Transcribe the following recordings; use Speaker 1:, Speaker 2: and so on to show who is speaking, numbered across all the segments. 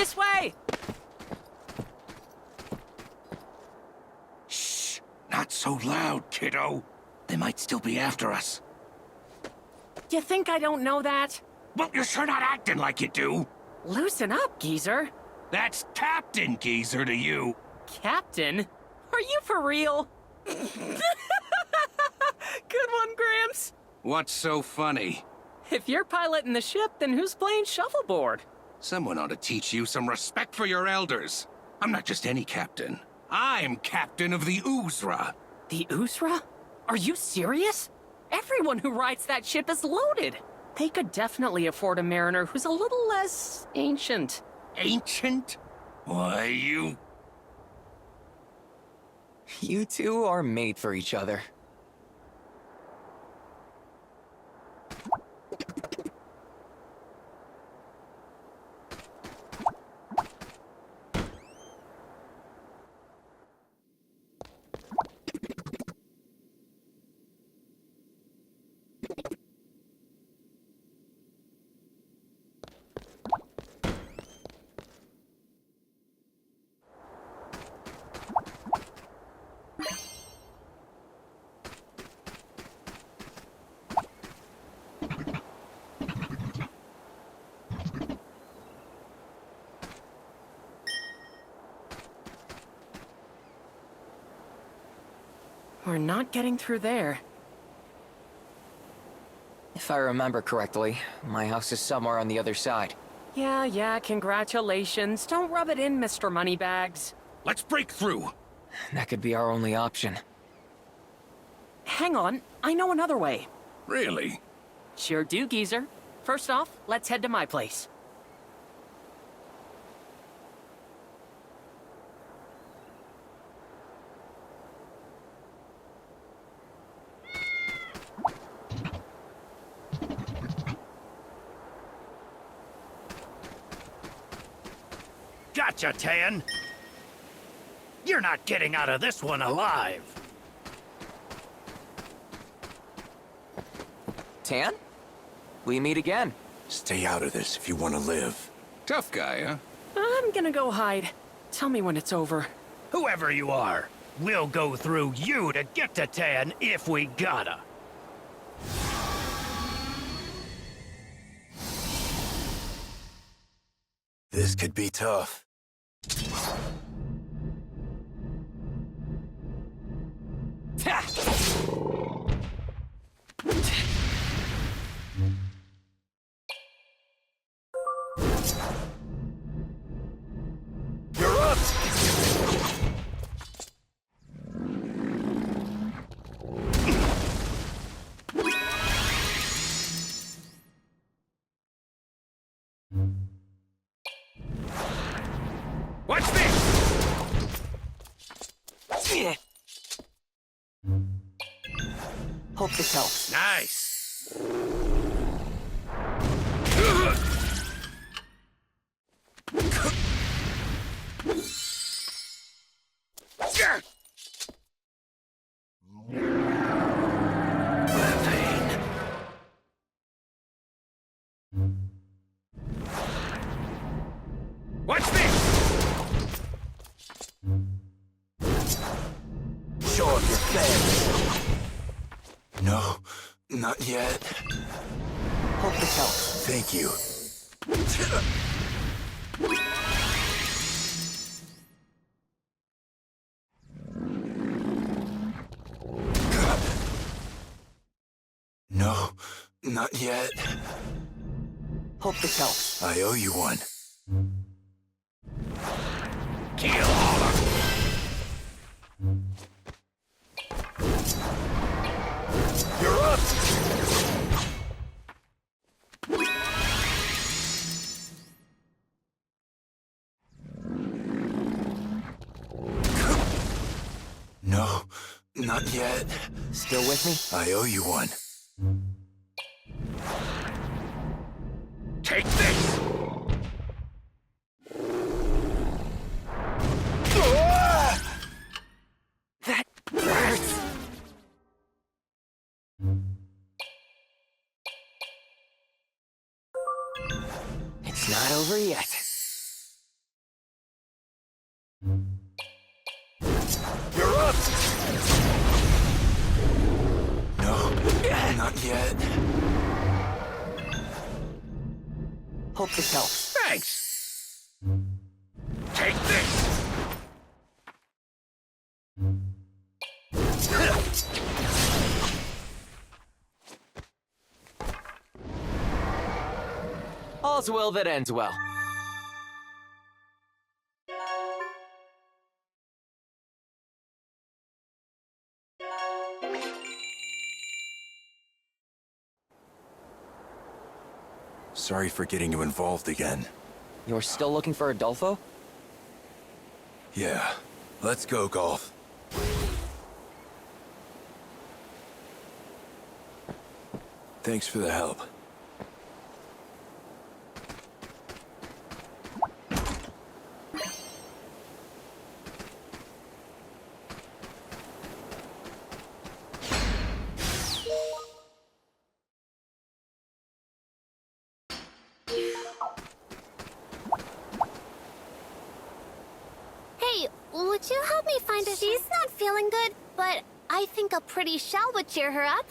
Speaker 1: This way!
Speaker 2: Shh! Not so loud, kiddo. They might still be after us.
Speaker 1: You think I don't know that?
Speaker 2: Well, you're sure not acting like you do.
Speaker 1: Loosen up, geezer.
Speaker 2: That's Captain Geezer to you.
Speaker 1: Captain? Are you for real? Good one, Gramps.
Speaker 2: What's so funny?
Speaker 1: If you're piloting the ship, then who's playing shuffleboard?
Speaker 2: Someone ought to teach you some respect for your elders. I'm not just any captain. I'm captain of the Uzra.
Speaker 1: The Uzra? Are you serious? Everyone who rides that ship is loaded. They could definitely afford a mariner who's a little less ancient.
Speaker 2: Ancient? Why, you...
Speaker 3: You two are made for each other.
Speaker 1: We're not getting through there.
Speaker 3: If I remember correctly, my house is somewhere on the other side.
Speaker 1: Yeah, congratulations. Don't rub it in, Mr. Moneybags.
Speaker 2: Let's break through.
Speaker 3: That could be our only option.
Speaker 1: Hang on, I know another way.
Speaker 2: Really?
Speaker 1: Sure do, geezer. First off, let's head to my place.
Speaker 4: Gotcha, Tan! You're not getting out of this one alive!
Speaker 3: Tan? We meet again.
Speaker 5: Stay out of this if you want to live.
Speaker 2: Tough guy, huh?
Speaker 1: I'm gonna go hide. Tell me when it's over.
Speaker 4: Whoever you are, we'll go through you to get to Tan if we gotta.
Speaker 5: This could be tough.
Speaker 4: You're up!
Speaker 2: What's this?
Speaker 3: Hope this helps.
Speaker 2: Nice. What's this?
Speaker 5: Show off your face. No, not yet.
Speaker 3: Hope this helps.
Speaker 5: Thank you. No, not yet.
Speaker 3: Hope this helps.
Speaker 5: I owe you one.
Speaker 2: Kill all of
Speaker 4: You're up!
Speaker 5: No, not yet.
Speaker 3: Still with me?
Speaker 5: I owe you one.
Speaker 2: Take this!
Speaker 1: That hurts.
Speaker 3: It's not over yet.
Speaker 5: Not yet.
Speaker 3: Hope this helps.
Speaker 2: Thanks! Take this!
Speaker 3: All's well that ends well.
Speaker 5: Sorry for getting you involved again.
Speaker 3: You're still looking for Adolfo?
Speaker 5: Yeah. Let's go, Golf. Thanks for the help.
Speaker 6: Hey, would you help me find a... She's not feeling good, but I think a pretty shell would cheer her up.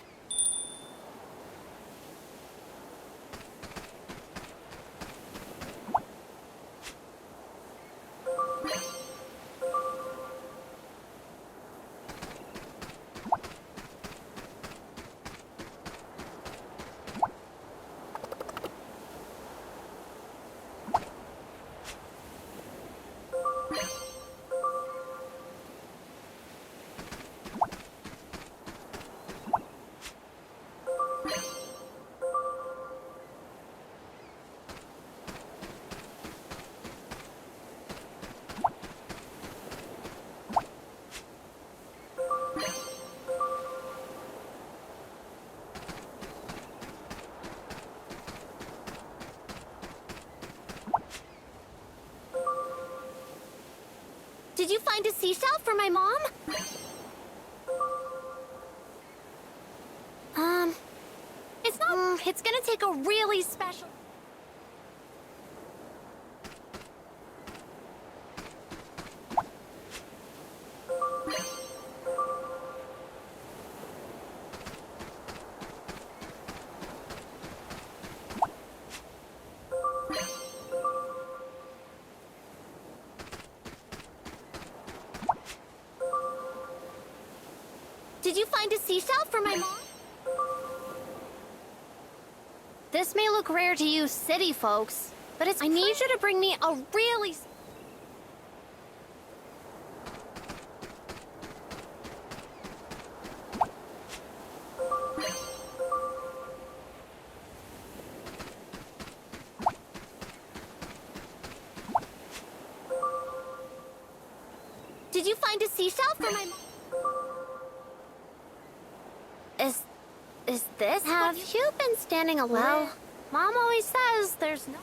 Speaker 6: Did you find a seashell for my mom? It's not... it's gonna take a really special... Did you find a seashell for my mom? This may look rare to you city folks, but it's... I need you to bring me a really... Did you find a seashell for my mom? Is this... Have you been standing alone? Well, Mom always says there's no...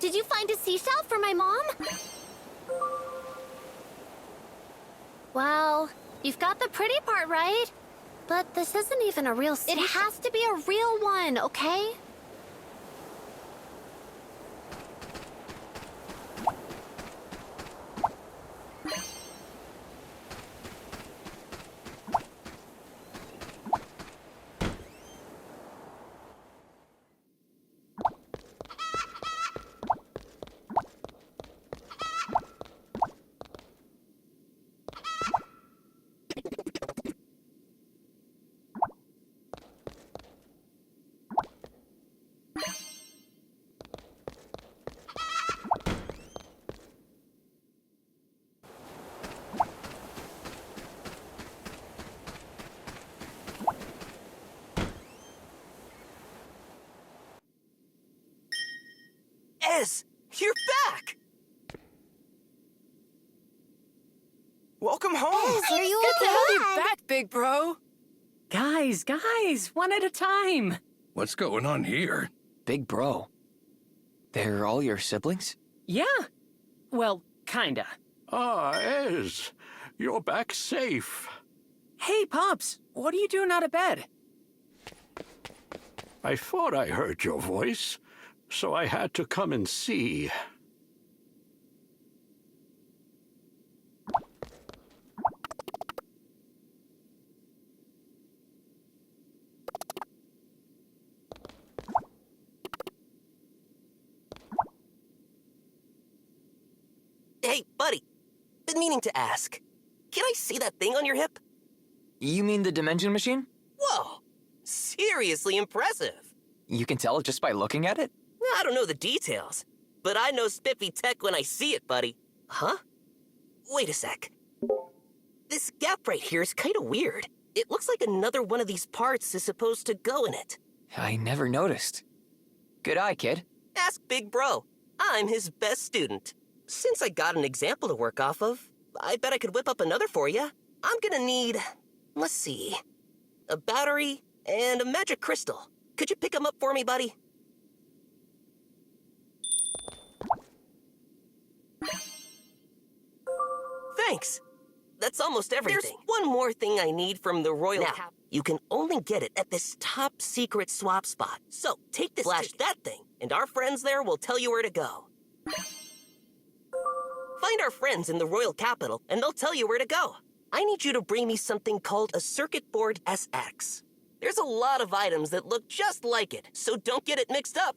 Speaker 6: Did you find a seashell for my mom? Well, you've got the pretty part right. But this isn't even a real seashell. It has to be a real one, okay?
Speaker 7: Ez! You're back! Welcome home!
Speaker 6: Are you
Speaker 3: Good to have you
Speaker 6: okay?
Speaker 3: back, big bro.
Speaker 1: Guys, one at a time.
Speaker 2: What's going on here?
Speaker 3: Big bro. They're all your siblings?
Speaker 1: Yeah. Well, kinda.
Speaker 4: Ah, Ez. You're back safe.
Speaker 1: Hey, Pops, what are you doing out of bed?
Speaker 4: I thought I heard your voice, so I had to come and see.
Speaker 7: Hey, buddy. Been meaning to ask. Can I see that thing on your hip?
Speaker 3: You mean the dimension machine?
Speaker 7: Whoa! Seriously impressive.
Speaker 3: You can tell just by looking at it?
Speaker 7: I don't know the details, but I know spiffy tech when I see it, buddy. Huh? Wait a sec. This gap right here is kind of weird. It looks like another one of these parts is supposed to go in it.
Speaker 3: I never noticed. Good eye, kid.
Speaker 7: Ask Big Bro. I'm his best student. Since I got an example to work off of, I bet I could whip up another for you. I'm gonna need, let's see, a battery and a magic crystal. Could you pick them up for me, buddy? Thanks. That's almost everything. There's one more thing I need from the Royal Cap. You can only get it at this top secret swap spot. So take this, flash that thing, and our friends there will tell you where to go. Find our friends in the Royal Capital, and they'll tell you where to go. I need you to bring me something called a Circuit Board SX. There's a lot of items that look just like it, so don't get it mixed up.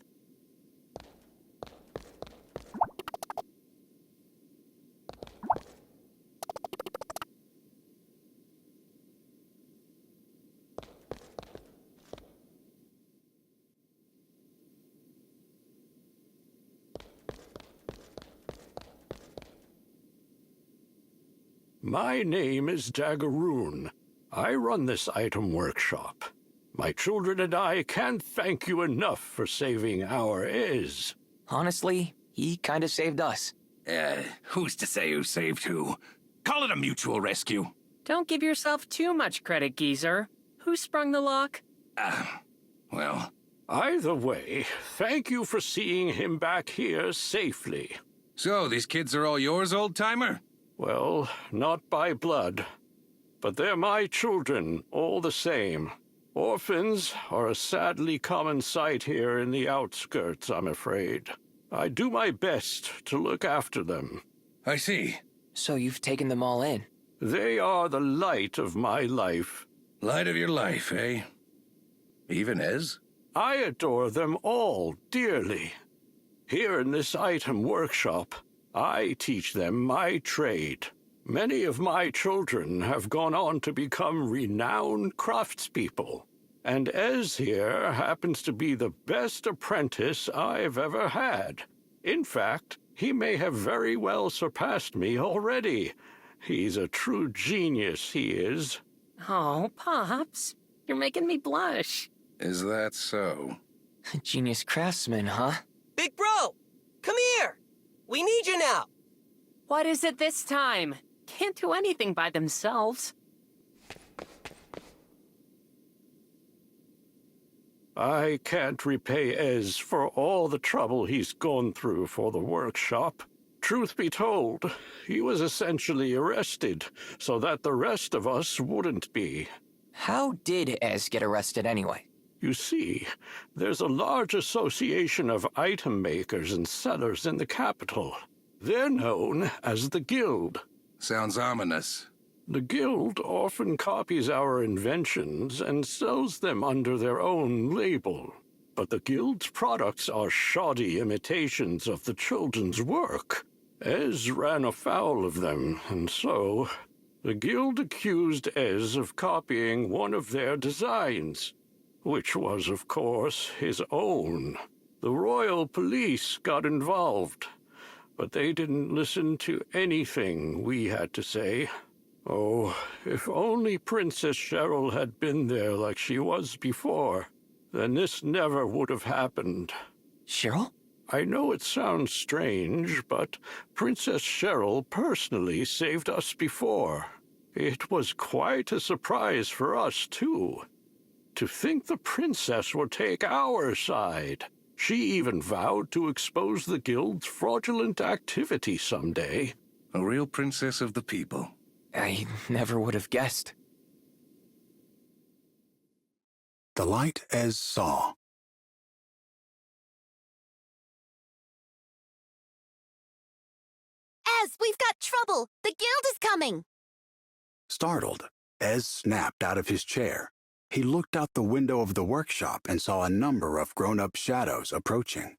Speaker 4: My name is Daggeroon. I run this item workshop. My children and I can't thank you enough for saving our Ez.
Speaker 3: Honestly, he kind of saved us.
Speaker 2: Who's to say who saved who? Call it a mutual rescue.
Speaker 1: Don't give yourself too much credit, geezer. Who sprung the lock?
Speaker 2: Well,
Speaker 4: Either way, thank you for seeing him back here safely.
Speaker 2: so these kids are all yours, old-timer?
Speaker 4: Well, not by blood, but they're my children all the same. Orphans are a sadly common sight here in the outskirts, I'm afraid. I do my best to look after them.
Speaker 2: I see.
Speaker 3: So you've taken them all in.
Speaker 4: They are the light of my life.
Speaker 2: Light of your life, eh? Even Ez?
Speaker 4: I adore them all dearly. Here in this item workshop, I teach them my trade. Many of my children have gone on to become renowned craftspeople, and Ez here happens to be the best apprentice I've ever had. In fact, he may have very well surpassed me already. He's a true genius, he is.
Speaker 1: Oh, Pops, you're making me blush.
Speaker 2: Is that so?
Speaker 3: Genius craftsman, huh?
Speaker 7: Big Bro, come here! We need you now!
Speaker 1: What is it this time? Can't do anything by themselves.
Speaker 4: I can't repay Ez for all the trouble he's gone through for the workshop. Truth be told, he was essentially arrested so that the rest of us wouldn't be.
Speaker 3: How did Ez get arrested anyway?
Speaker 4: You see, there's a large association of item makers and sellers in the capital. They're known as the Guild.
Speaker 2: Sounds ominous.
Speaker 4: The Guild often copies our inventions and sells them under their own label. But the Guild's products are shoddy imitations of the children's work. Ez ran afoul of them, and so the Guild accused Ez of copying one of their designs, which was, of course, his own. The royal police got involved, but they didn't listen to anything we had to say. Oh, if only Princess Cheryl had been there like she was before, then this never would have happened.
Speaker 3: Cheryl?
Speaker 4: I know it sounds strange, but Princess Cheryl personally saved us before. It was quite a surprise for us, too. To think the princess would take our side. She even vowed to expose the guild's fraudulent activity someday.
Speaker 2: A real princess of the people.
Speaker 3: I never would have guessed.
Speaker 8: The light Ez saw.
Speaker 6: Ez, we've got trouble! The guild is coming!
Speaker 8: Startled, Ez snapped out of his chair. He looked out the window of the workshop and saw a number of grown-up shadows approaching.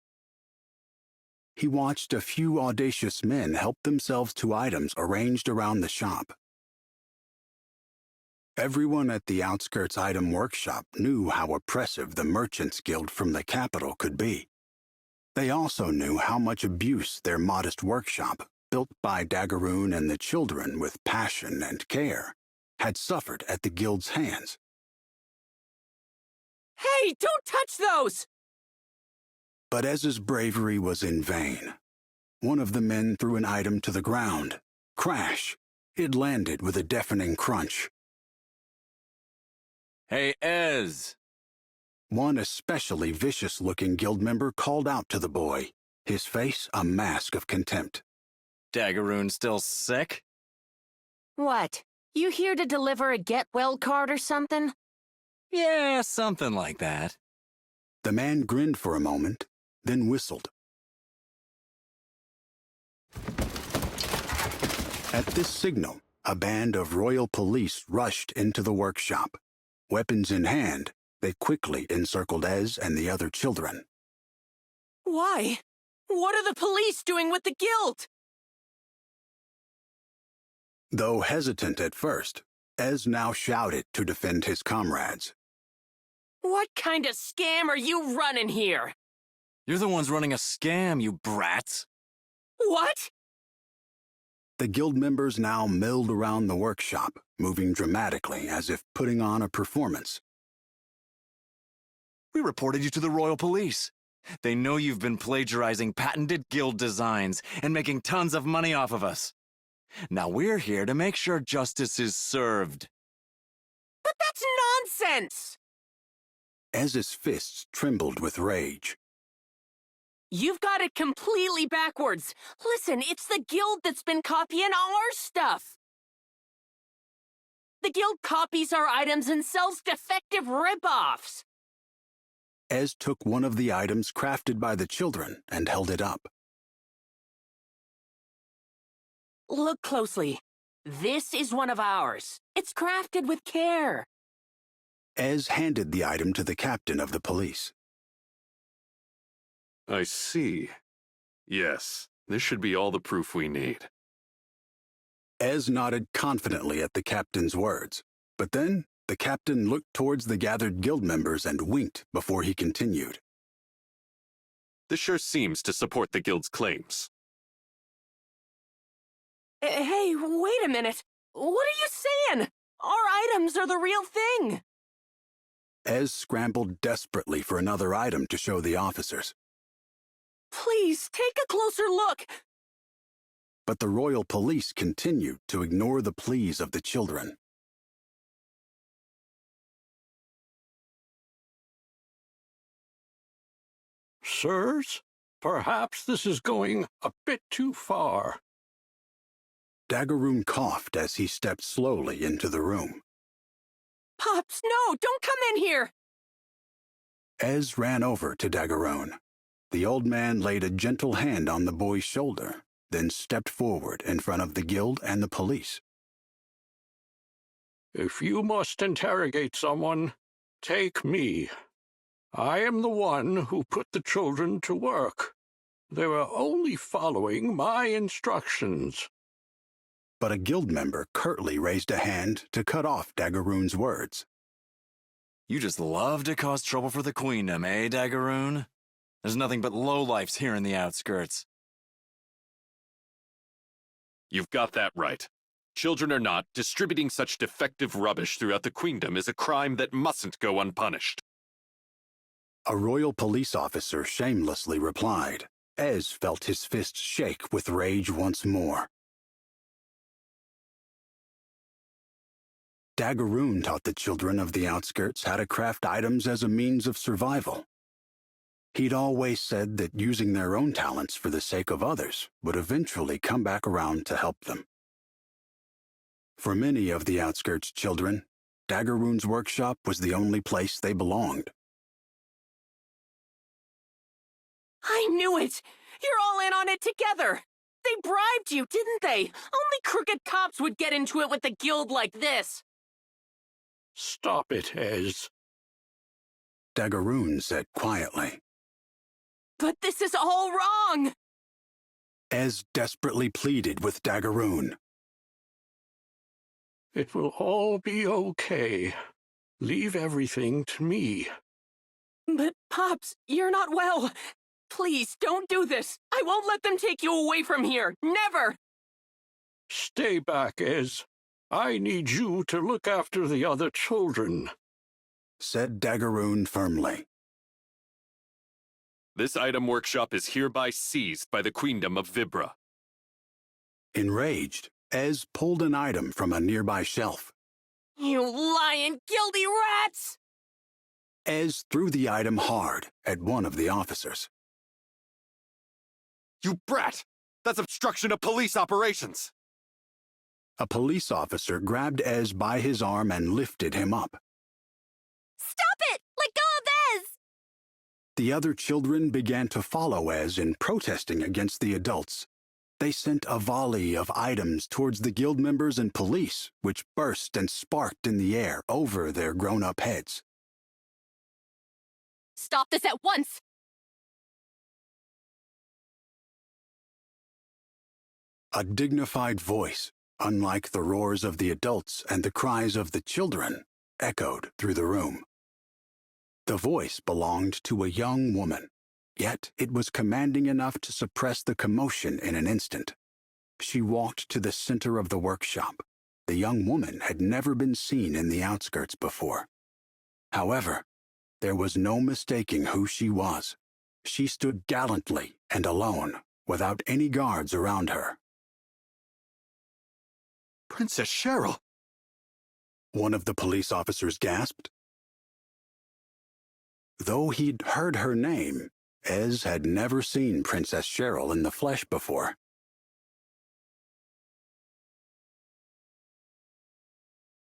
Speaker 8: He watched a few audacious men help themselves to items arranged around the shop. Everyone at the Outskirts Item Workshop knew how oppressive the Merchants Guild from the capital could be. They also knew how much abuse their modest workshop, built by Daggeroon and the children with passion and care, had suffered at the guild's hands.
Speaker 1: Hey, don't touch those!
Speaker 8: But Ez's bravery was in vain. One of the men threw an item to the ground. Crash! It landed with a deafening crunch.
Speaker 9: Hey, Ez!
Speaker 8: One especially vicious-looking guild member called out to the boy, his face a mask of contempt.
Speaker 9: Daggeroon still sick?
Speaker 1: What? You here to deliver a get-well card or something?
Speaker 9: Yeah, something like that.
Speaker 8: The man grinned for a moment, then whistled. At this signal, a band of royal police rushed into the workshop. Weapons in hand, they quickly encircled Ez and the other children.
Speaker 1: Why? What are the police doing with the guild?
Speaker 8: Though hesitant at first, Ez now shouted to defend his comrades.
Speaker 1: What kind of scam are you running here?
Speaker 9: You're the ones running a scam, you brats.
Speaker 1: What?
Speaker 8: The guild members now milled around the workshop, moving dramatically as if putting on a performance.
Speaker 9: We reported you to the royal police. They know you've been plagiarizing patented guild designs and making tons of money off of us. Now we're here to make sure justice is served.
Speaker 1: But that's nonsense!
Speaker 8: Ez's fists trembled with rage.
Speaker 1: You've got it completely backwards. Listen, it's the guild that's been copying our stuff. The guild copies our items and sells defective rip-offs.
Speaker 8: Ez took one of the items crafted by the children and held it up.
Speaker 1: Look closely. This is one of ours. It's crafted with care.
Speaker 8: Ez handed the item to the captain of the police.
Speaker 4: I see. Yes, this should be all the proof we need.
Speaker 8: Ez nodded confidently at the captain's words, but then the captain looked towards the gathered guild members and winked before he continued.
Speaker 4: This sure seems to support the guild's claims.
Speaker 1: Hey, wait a minute. What are you saying? Our items are the real thing.
Speaker 8: Ez scrambled desperately for another item to show the officers.
Speaker 1: Please, take a closer look.
Speaker 8: But the royal police continued to ignore the pleas of the children.
Speaker 4: Sirs, perhaps this is going a bit too far.
Speaker 8: Daggeroon coughed as he stepped slowly into the room.
Speaker 1: Pops, no, don't come in here.
Speaker 8: Ez ran over to Daggeroon. The old man laid a gentle hand on the boy's shoulder, then stepped forward in front of the guild and the police.
Speaker 4: If you must interrogate someone, take me. I am the one who put the children to work. They were only following my instructions.
Speaker 8: But a guild member curtly raised a hand to cut off Daggeroon's words.
Speaker 9: You just love to cause trouble for the queendom, eh, Daggeroon? There's nothing but lowlifes here in the outskirts.
Speaker 10: You've got that right. Children or not, distributing such defective rubbish throughout the queendom is a crime that mustn't go unpunished.
Speaker 8: A royal police officer shamelessly replied, Ez felt his fist shake with rage once more. Daggeroon taught the children of the outskirts how to craft items as a means of survival. He'd always said that using their own talents for the sake of others would eventually come back around to help them. For many of the outskirts children, Daggeroon's workshop was the only place they belonged.
Speaker 1: I knew it! You're all in on it together! They bribed you, didn't they? Only crooked cops would get into it with the guild like this!
Speaker 4: Stop it, Ez.
Speaker 8: Daggeroon said quietly.
Speaker 1: But this is all wrong!
Speaker 8: Ez desperately pleaded with Daggeroon.
Speaker 4: It will all be okay. Leave everything to me.
Speaker 1: But, Pops, you're not well. Please, don't do this. I won't let them take you away from here. Never!
Speaker 4: Stay back, Ez. I need you to look after the other children,
Speaker 8: said Daggeroon firmly.
Speaker 10: This item workshop is hereby seized by the Queendom of Vibra.
Speaker 8: Enraged, Ez pulled an item from a nearby shelf.
Speaker 1: You lying, guilty rats!
Speaker 8: Ez threw the item hard at one of the officers.
Speaker 9: You brat! That's obstruction of police operations!
Speaker 8: A police officer grabbed Ez by his arm and lifted him up.
Speaker 6: Stop it! Let go of Ez!
Speaker 8: The other children began to follow Ez in protesting against the adults. They sent a volley of items towards the guild members and police, which burst and sparked in the air over their grown-up heads.
Speaker 6: Stop this at once!
Speaker 8: A dignified voice, unlike the roars of the adults and the cries of the children, echoed through the room. The voice belonged to a young woman, yet it was commanding enough to suppress the commotion in an instant. She walked to the center of the workshop. The young woman had never been seen in the outskirts before. However, there was no mistaking who she was. She stood gallantly and alone, without any guards around her.
Speaker 9: Princess Cheryl!
Speaker 8: One of the police officers gasped. Though he'd heard her name, Ez had never seen Princess Cheryl in the flesh before.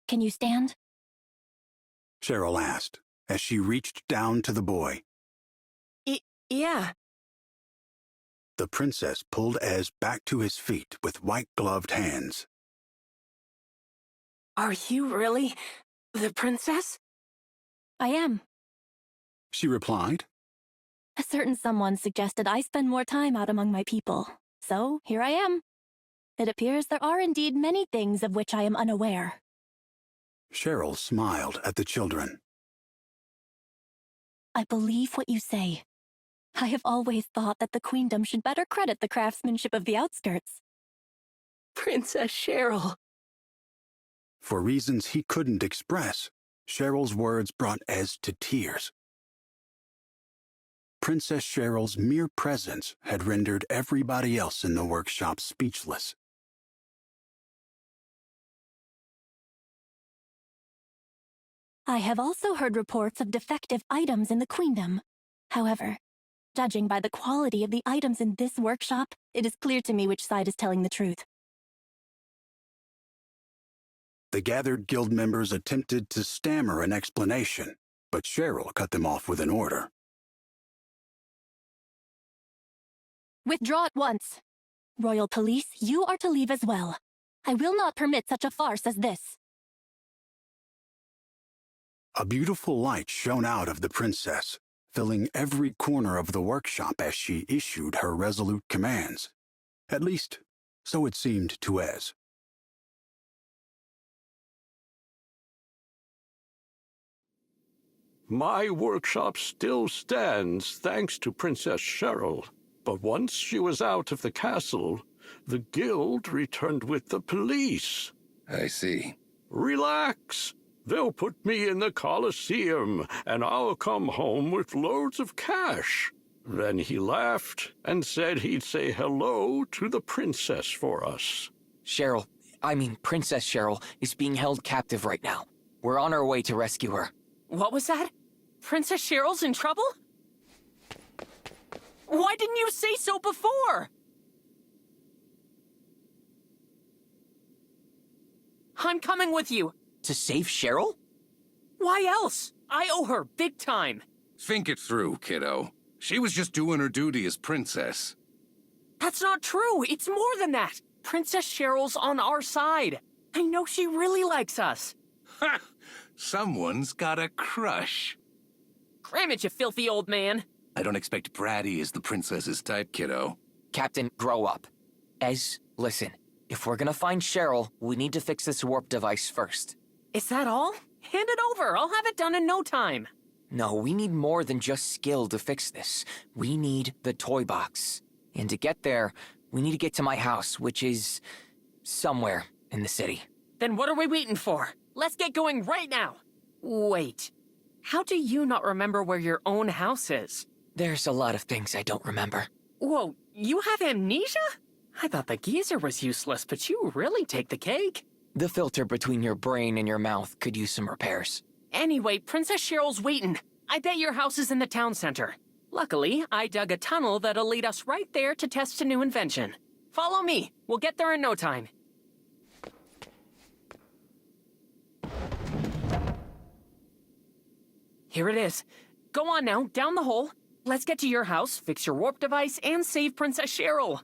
Speaker 6: Can you stand?
Speaker 8: Cheryl asked, as she reached down to the boy.
Speaker 1: Yeah.
Speaker 8: The princess pulled Ez back to his feet with white-gloved hands.
Speaker 1: Are you really the princess?
Speaker 11: I am.
Speaker 8: She replied.
Speaker 11: A certain someone suggested I spend more time out among my people, so here I am. It appears there are indeed many things of which I am unaware.
Speaker 8: Cheryl smiled at the children.
Speaker 11: I believe what you say. I have always thought that the Queendom should better credit the craftsmanship of the outskirts.
Speaker 1: Princess Cheryl.
Speaker 8: For reasons he couldn't express, Cheryl's words brought Ez to tears. Princess Cheryl's mere presence had rendered everybody else in the workshop speechless.
Speaker 11: I have also heard reports of defective items in the Queendom. However, judging by the quality of the items in this workshop, it is clear to me which side is telling the truth.
Speaker 8: The gathered guild members attempted to stammer an explanation, but Cheryl cut them off with an order.
Speaker 11: Withdraw at once. Royal Police, you are to leave as well. I will not permit such a farce as this.
Speaker 8: A beautiful light shone out of the princess, filling every corner of the workshop as she issued her resolute commands. At least, so it seemed to Ez.
Speaker 4: My workshop still stands thanks to Princess Cheryl, but once she was out of the castle, the guild returned with the police.
Speaker 2: I see.
Speaker 4: Relax. They'll put me in the Colosseum, and I'll come home with loads of cash. Then he left and said he'd say hello to the princess for us.
Speaker 3: Princess Cheryl is being held captive right now. We're on our way to rescue her.
Speaker 1: What was that? Princess Cheryl's in trouble? Why didn't you say so before? I'm coming with you.
Speaker 3: To save Cheryl?
Speaker 1: Why else? I owe her big time.
Speaker 2: Think it through, kiddo. She was just doing her duty as princess.
Speaker 1: That's not true. It's more than that. Princess Cheryl's on our side. I know she really likes us.
Speaker 2: Ha! Someone's got a crush.
Speaker 1: Cram it, you filthy old man.
Speaker 2: I don't expect bratty as the princess's type, kiddo.
Speaker 3: Captain, grow up. Ez, listen. If we're gonna find Cheryl, we need to fix this warp device first.
Speaker 1: Is that all? Hand it over. I'll have it done in no time.
Speaker 3: No, we need more than just skill to fix this. We need the toy box. And to get there, we need to get to my house, which is somewhere in the city.
Speaker 1: Then what are we waiting for? Let's get going right now. Wait. How do you not remember where your own house is?
Speaker 3: There's a lot of things I don't remember.
Speaker 1: Whoa, you have amnesia? I thought the geezer was useless, but you really take the cake.
Speaker 3: The filter between your brain and your mouth could use some repairs.
Speaker 1: Anyway, Princess Cheryl's waiting. I bet your house is in the town center. Luckily, I dug a tunnel that'll lead us right there to test a new invention. Follow me. We'll get there in no time. Here it is. Go on now, down the hole. Let's get to your house, fix your warp device, and save Princess Cheryl.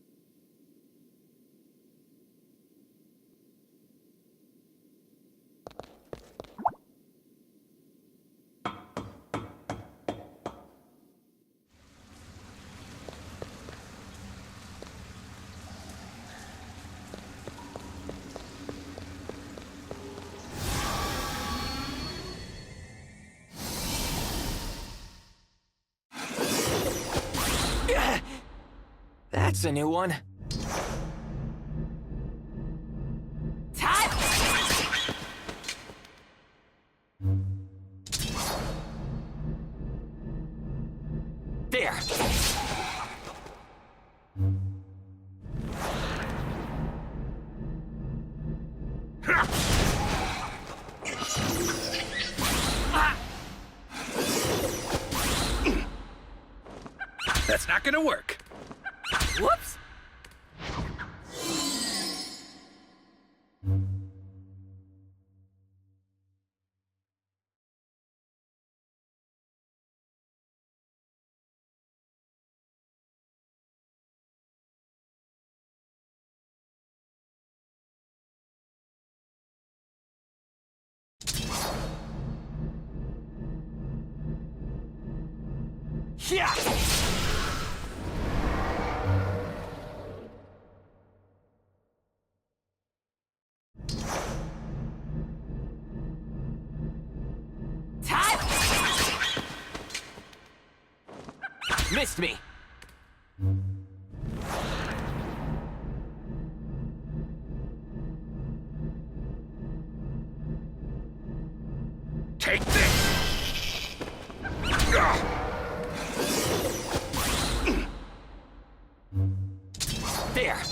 Speaker 3: That's a new one.
Speaker 1: There!
Speaker 2: That's not gonna work.
Speaker 1: Whoops! Yeah! Missed me.
Speaker 2: Take this!
Speaker 1: There.